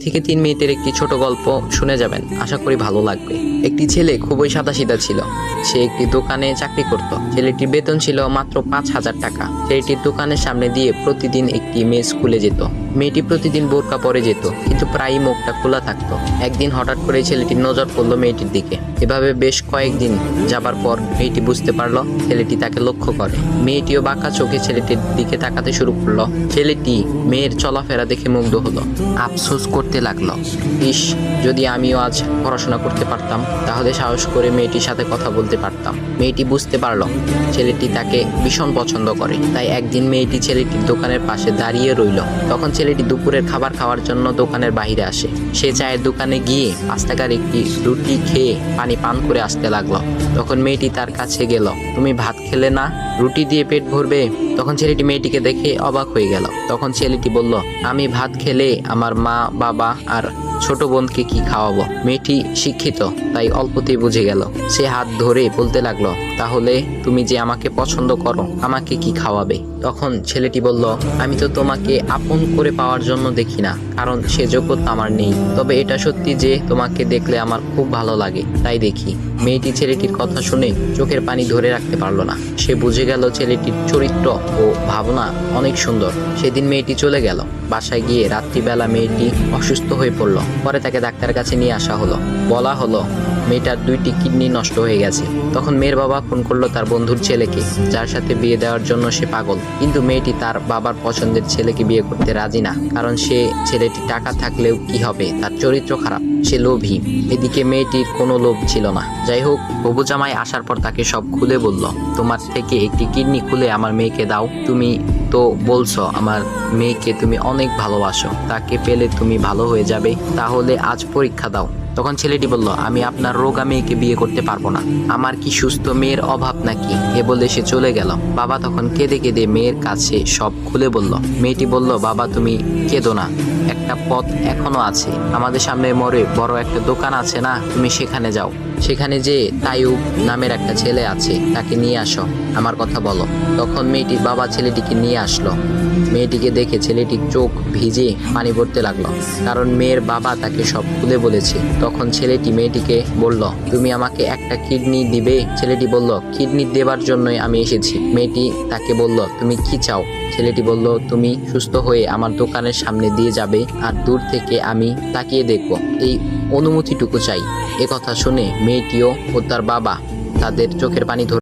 থেকে 3 মিনিটের একটি ছোট গল্প শুনে যাবেন, আশা করি ভালো লাগবে। একটি ছেলে খুবই সাদাসিধা ছিল। সে একটি দোকানে চাকরি করত। ছেলেটির বেতন ছিল মাত্র 5,000 টাকা। ছেলেটির দোকানের সামনে দিয়ে প্রতিদিন একটি মেয়ে স্কুলে যেত। মেয়েটি প্রতিদিন বোরকা পরে যেত, কিন্তু প্রায়ই মুখটা খোলা থাকতো। একদিন হঠাৎ করে ছেলেটির নজর পড়লো মেয়েটির দিকে। এভাবে বেশ কয়েকদিন যাবার পর মেয়েটি বুঝতে পারলো ছেলেটি তাকে লক্ষ্য করে। মেয়েটিও বাঁকা চোখে ছেলেটির দিকে তাকাতে শুরু করলো। ছেলেটি মেয়ের চলাফেরা দেখে মুগ্ধ হলো। আফসোস করতে লাগলো, ইস, যদি আমিও আজ পড়াশোনা করতে পারতাম, তাহলে সাহস করে মেয়েটির সাথে কথা বলতে পারতাম। মেয়েটি বুঝতে পারলো ছেলেটি তাকে ভীষণ পছন্দ করে। তাই একদিন মেয়েটি ছেলেটির দোকানের পাশে দাঁড়িয়ে রইল। তখন ছেলেটি দুপুরের খাবার খাওয়ার জন্য দোকানের বাইরে আসে। সে চায়ের দোকানে গিয়ে 5 টাকার একটি রুটি খেয়ে পানি পান করে আসতে লাগলো। তখন মেয়েটি তার কাছে গেল। তুমি ভাত খেলে না, রুটি দিয়ে পেট ভরবে? তখন ছেলেটি মেয়েটিকে দেখে অবাক হয়ে গেল। তখন ছেলেটি বলল, আমি ভাত খেলে আমার মা, বাবা আর ছোট বোনকে কি খাওয়াবো? মেয়েটি শিক্ষিত, তাই অল্পতেই বুঝে গেল। সে হাত ধরে বলতে লাগলো, তাহলে তুমি যে আমাকে পছন্দ করো, আমাকে কি খাওয়াবে? তখন ছেলেটি বলল, আমি তো তোমাকে আপন করে পাওয়ার জন্য দেখি না, কারণ সে যোগ্যতা আমার নেই। তবে এটা সত্যি যে তোমাকে দেখলে আমার খুব ভালো লাগে, তাই দেখি। মেয়েটি ছেলেটির কথা শুনে চোখের পানি ধরে রাখতে পারলো না। সে বুঝে গেল ছেলেটির চরিত্র ও ভাবনা অনেক সুন্দর। সেদিন মেয়েটি চলে গেল। বাসায় গিয়ে রাত্রিবেলা মেয়েটি অসুস্থ হয়ে পড়ল। পরে তাকে ডাক্তারের কাছে নিয়ে আসা হলো। বলা হলো মেয়েটার 2টি কিডনি নষ্ট হয়ে গেছে। তখন মেয়ের বাবা ফোন করলো তার বন্ধুর ছেলেকে, যার সাথে বিয়ে দেওয়ার জন্য সে পাগল। কিন্তু মেয়েটি তার বাবার পছন্দের ছেলেকে বিয়ে করতে রাজি না, কারণ সে ছেলেটি টাকা থাকলেও কি হবে, তার চরিত্র খারাপ, সে লোভী। এদিকে মেয়েটির কোনো লোভ ছিল না। যাই হোক, হবু জামাই আসার পর তাকে সব খুলে বলল, তোমার থেকে একটি কিডনি খুলে আমার মেয়েকে দাও। তুমি তো বলছো আমার মেয়েকে তুমি অনেক ভালোবাসো, তাকে পেলে তুমি ভালো হয়ে যাবে, তাহলে আজ পরীক্ষা দাও। তখন ছেলেটি বলল, আমি আপনার রোগা মেয়েকে বিয়ে করতে পারবো না, আমার কি সুস্থ মেয়ের অভাব নাকি? এ বলে সে চলে গেল। বাবা তখন কেঁদে কেঁদে মেয়ের কাছে সব খুলে বলল। মেয়েটি বলল, বাবা তুমি কেঁদো না, একটা পথ এখনো আছে, আমাদের সামনে মোড়ে বড় একটা দোকান আছে না, তুমি সেখানে যাও। সেখানে যে তাইয়ুব নামের একটা ছেলে আছে, তাকে নিয়ে আসো, আমার কথা বলো। তখন মেয়েটির বাবা ছেলেটিকে নিয়ে আসলো। মেয়েটিকে দেখে ছেলেটির চোখ ভিজে পানি পড়তে লাগলো, কারণ মেয়ের বাবা তাকে সব খুলে বলেছে। তখন ছেলেটি মেয়েটিকে বলল, তুমি আমাকে একটা কিডনি দিবে? ছেলেটি বলল, কিডনি দেবার জন্যই আমি এসেছি। মেয়েটি তাকে বলল, তুমি কি চাও? ছেলেটি বলল, তুমি সুস্থ হয়ে আমার দোকানের সামনে দিয়ে যাবে, আর দূর থেকে আমি তাকিয়ে দেখব, এই অনুমতিটুকু চাই। এ কথা শুনে মেয়েটিও ও তার বাবা তাদের চোখের পানি ধরে